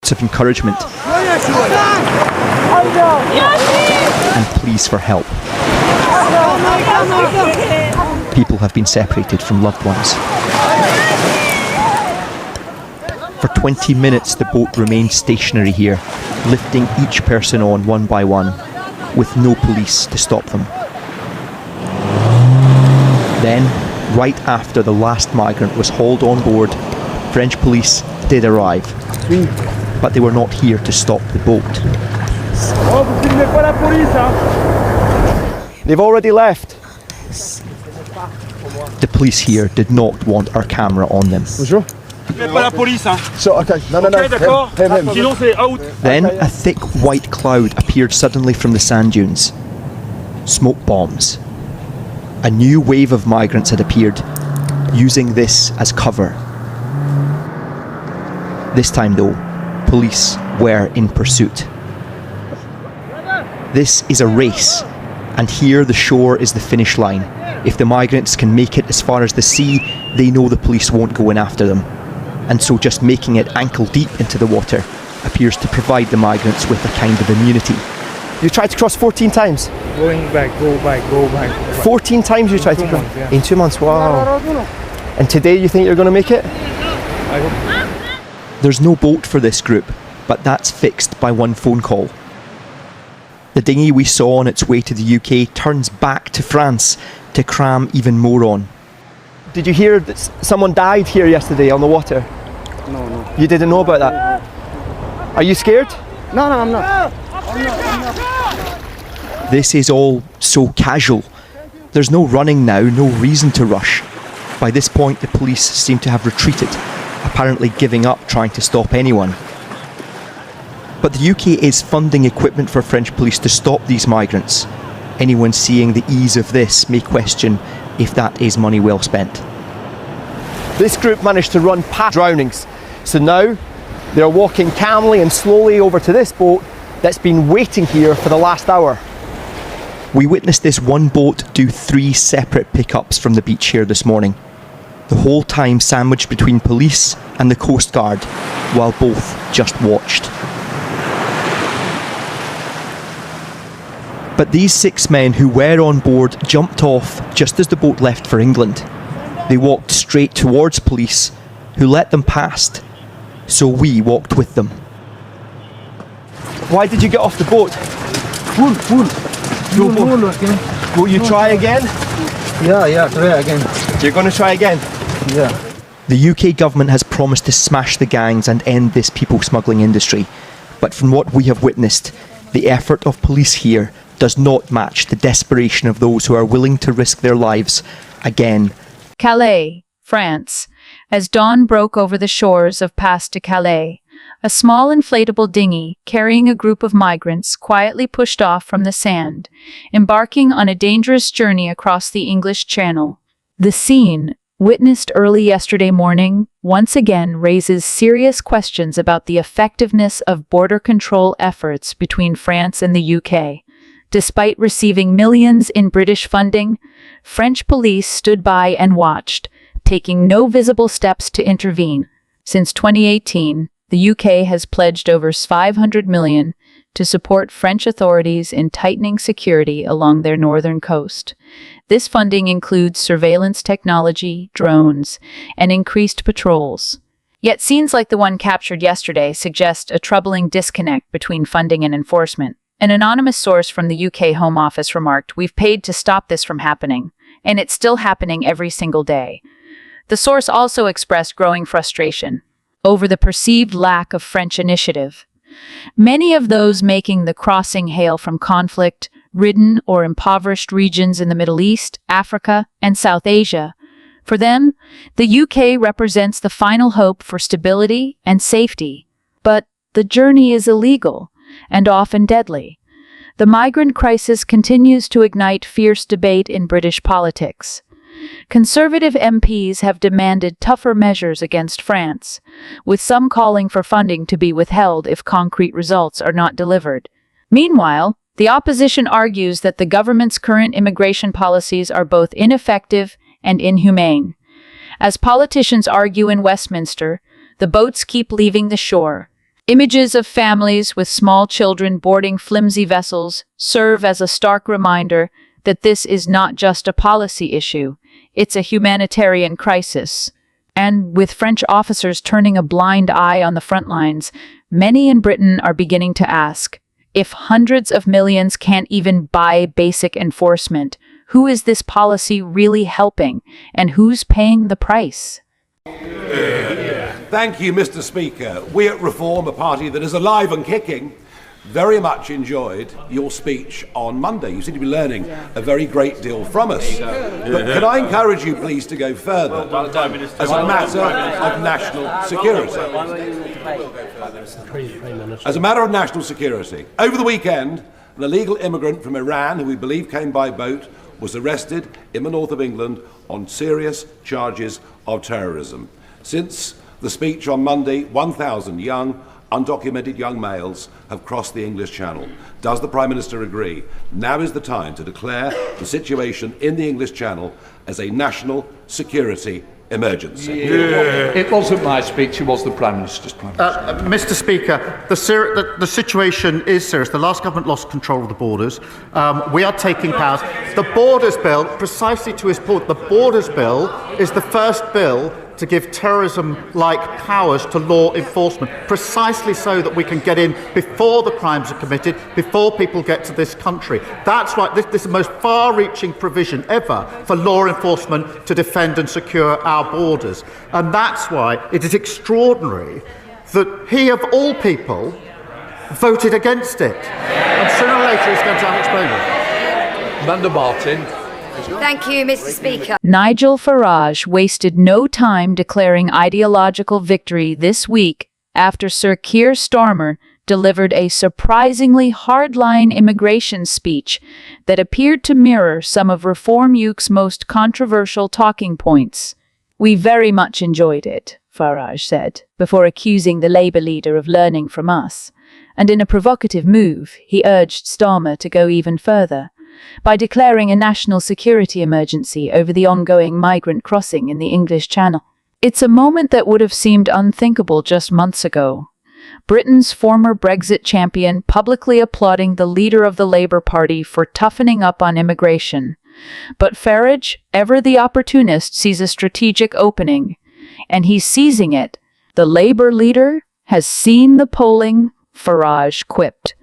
notes of encouragement and pleas for help. People have been separated from loved ones. For 20 minutes the boat remained stationary here, lifting each person on one by one, with no police to stop them. Then, right after the last migrant was hauled on board, French police did arrive, but they were not here to stop the boat. They've already left. The police here did not want our camera on them. So, okay. No. Then a thick white cloud appeared suddenly from the sand dunes. Smoke bombs. A new wave of migrants had appeared, using this as cover. This time though, police were in pursuit. This is a race, and here the shore is the finish line. If the migrants can make it as far as the sea, they know the police won't go in after them. And so just making it ankle deep into the water appears to provide the migrants with a kind of immunity. You tried to cross 14 times? Going back, go back. 14 times you tried to cross? Yeah. In 2 months, wow. And today you think you're going to make it? I hope. There's no boat for this group, but that's fixed by one phone call. The dinghy we saw on its way to the UK turns back to France to cram even more on. Did you hear that someone died here yesterday on the water? No. You didn't know about that? Are you scared? No, I'm not. This is all so casual. There's no running now, no reason to rush. By this point, the police seem to have retreated, apparently giving up trying to stop anyone. But the UK is funding equipment for French police to stop these migrants. Anyone seeing the ease of this may question if that is money well spent. This group managed to run past drownings, so now they're walking calmly and slowly over to this boat that's been waiting here for the last hour. We witnessed this one boat do 3 separate pickups from the beach here this morning, the whole time sandwiched between police and the Coast Guard, while both just watched. But these 6 men who were on board jumped off just as the boat left for England. They walked straight towards police, who let them past, so we walked with them. Why did you get off the boat? Full. Will you try again? Yeah, try again. You're going to try again? Yeah. The UK government has promised to smash the gangs and end this people smuggling industry. But from what we have witnessed, the effort of police here does not match the desperation of those who are willing to risk their lives again. Calais, France. As dawn broke over the shores of Pas de Calais, a small inflatable dinghy carrying a group of migrants quietly pushed off from the sand, embarking on a dangerous journey across the English Channel. The scene, witnessed early yesterday morning, once again raises serious questions about the effectiveness of border control efforts between France and the UK. Despite receiving millions in British funding, French police stood by and watched, taking no visible steps to intervene. Since 2018, the UK has pledged over $500 million to support French authorities in tightening security along their northern coast. This funding includes surveillance technology, drones, and increased patrols. Yet scenes like the one captured yesterday suggest a troubling disconnect between funding and enforcement. An anonymous source from the UK Home Office remarked, "We've paid to stop this from happening, and it's still happening every single day." The source also expressed growing frustration over the perceived lack of French initiative. Many of those making the crossing hail from conflict-ridden or impoverished regions in the Middle East, Africa, and South Asia. For them, the UK represents the final hope for stability and safety. But the journey is illegal and often deadly. The migrant crisis continues to ignite fierce debate in British politics. Conservative MPs have demanded tougher measures against France, with some calling for funding to be withheld if concrete results are not delivered. Meanwhile, the opposition argues that the government's current immigration policies are both ineffective and inhumane. As politicians argue in Westminster, the boats keep leaving the shore, Images of families with small children boarding flimsy vessels serve as a stark reminder that this is not just a policy issue, it's a humanitarian crisis. And with French officers turning a blind eye on the front lines, many in Britain are beginning to ask, if hundreds of millions can't even buy basic enforcement, who is this policy really helping, and who's paying the price? Thank you, Mr. Speaker. We at Reform, a party that is alive and kicking, very much enjoyed your speech on Monday. You seem to be learning a very great deal from us. But can I encourage you, please, to go further as a matter of national security? As a matter of national security. Over the weekend, an illegal immigrant from Iran, who we believe came by boat, was arrested in the north of England on serious charges of terrorism. Since the speech on Monday, 1,000 young, undocumented young males have crossed the English Channel. Does the Prime Minister agree? Now is the time to declare the situation in the English Channel as a national security emergency. It wasn't my speech, it was the Prime Minister's. Mr. Speaker, the situation is serious. The last government lost control of the borders. We are taking powers. The Borders Bill, precisely to his point, the Borders Bill is the first bill to give terrorism-like powers to law enforcement, precisely so that we can get in before the crimes are committed, before people get to this country. That's why this is the most far-reaching provision ever for law enforcement to defend and secure our borders. And that's why it is extraordinary that he, of all people, voted against it. And sooner or later he's going to have exposure. Amanda Martin. Thank you, Mr. Speaker. Nigel Farage wasted no time declaring ideological victory this week after Sir Keir Starmer delivered a surprisingly hardline immigration speech that appeared to mirror some of Reform UK's most controversial talking points. "We very much enjoyed it," Farage said, before accusing the Labour leader of learning from us. And in a provocative move, he urged Starmer to go even further by declaring a national security emergency over the ongoing migrant crossing in the English Channel. It's a moment that would have seemed unthinkable just months ago. Britain's former Brexit champion publicly applauding the leader of the Labour Party for toughening up on immigration. But Farage, ever the opportunist, sees a strategic opening, and he's seizing it. The Labour leader has seen the polling, Farage quipped.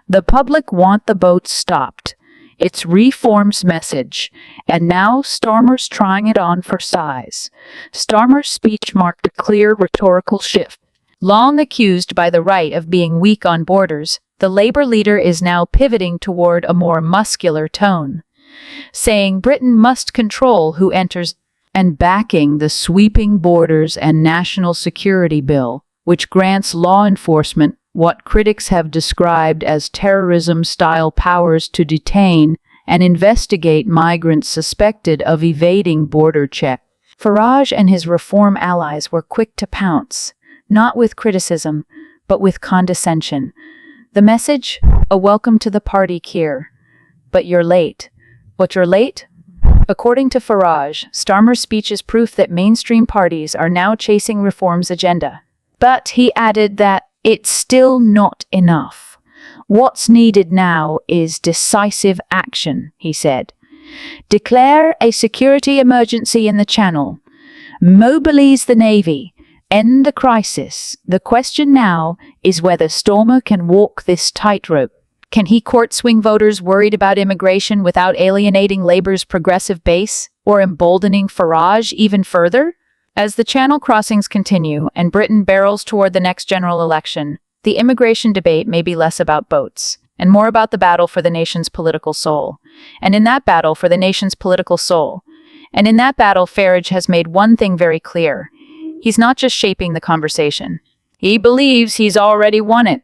The public want the boat stopped. It's Reform's message, and now Starmer's trying it on for size. Starmer's speech marked a clear rhetorical shift. Long accused by the right of being weak on borders, the Labour leader is now pivoting toward a more muscular tone, saying Britain must control who enters and backing the sweeping borders and national security bill, which grants law enforcement what critics have described as terrorism-style powers to detain and investigate migrants suspected of evading border check. Farage and his Reform allies were quick to pounce, not with criticism, but with condescension. The message? A welcome to the party, Keir. But you're late. What, you're late? According to Farage, Starmer's speech is proof that mainstream parties are now chasing Reform's agenda. But he added that it's still not enough. What's needed now is decisive action, he said. Declare a security emergency in the Channel. Mobilize the Navy. End the crisis. The question now is whether Starmer can walk this tightrope. Can he court swing voters worried about immigration without alienating Labour's progressive base or emboldening Farage even further? As the Channel crossings continue and Britain barrels toward the next general election, the immigration debate may be less about boats and more about the battle for the nation's political soul. And in that battle, Farage has made one thing very clear. He's not just shaping the conversation. He believes he's already won it.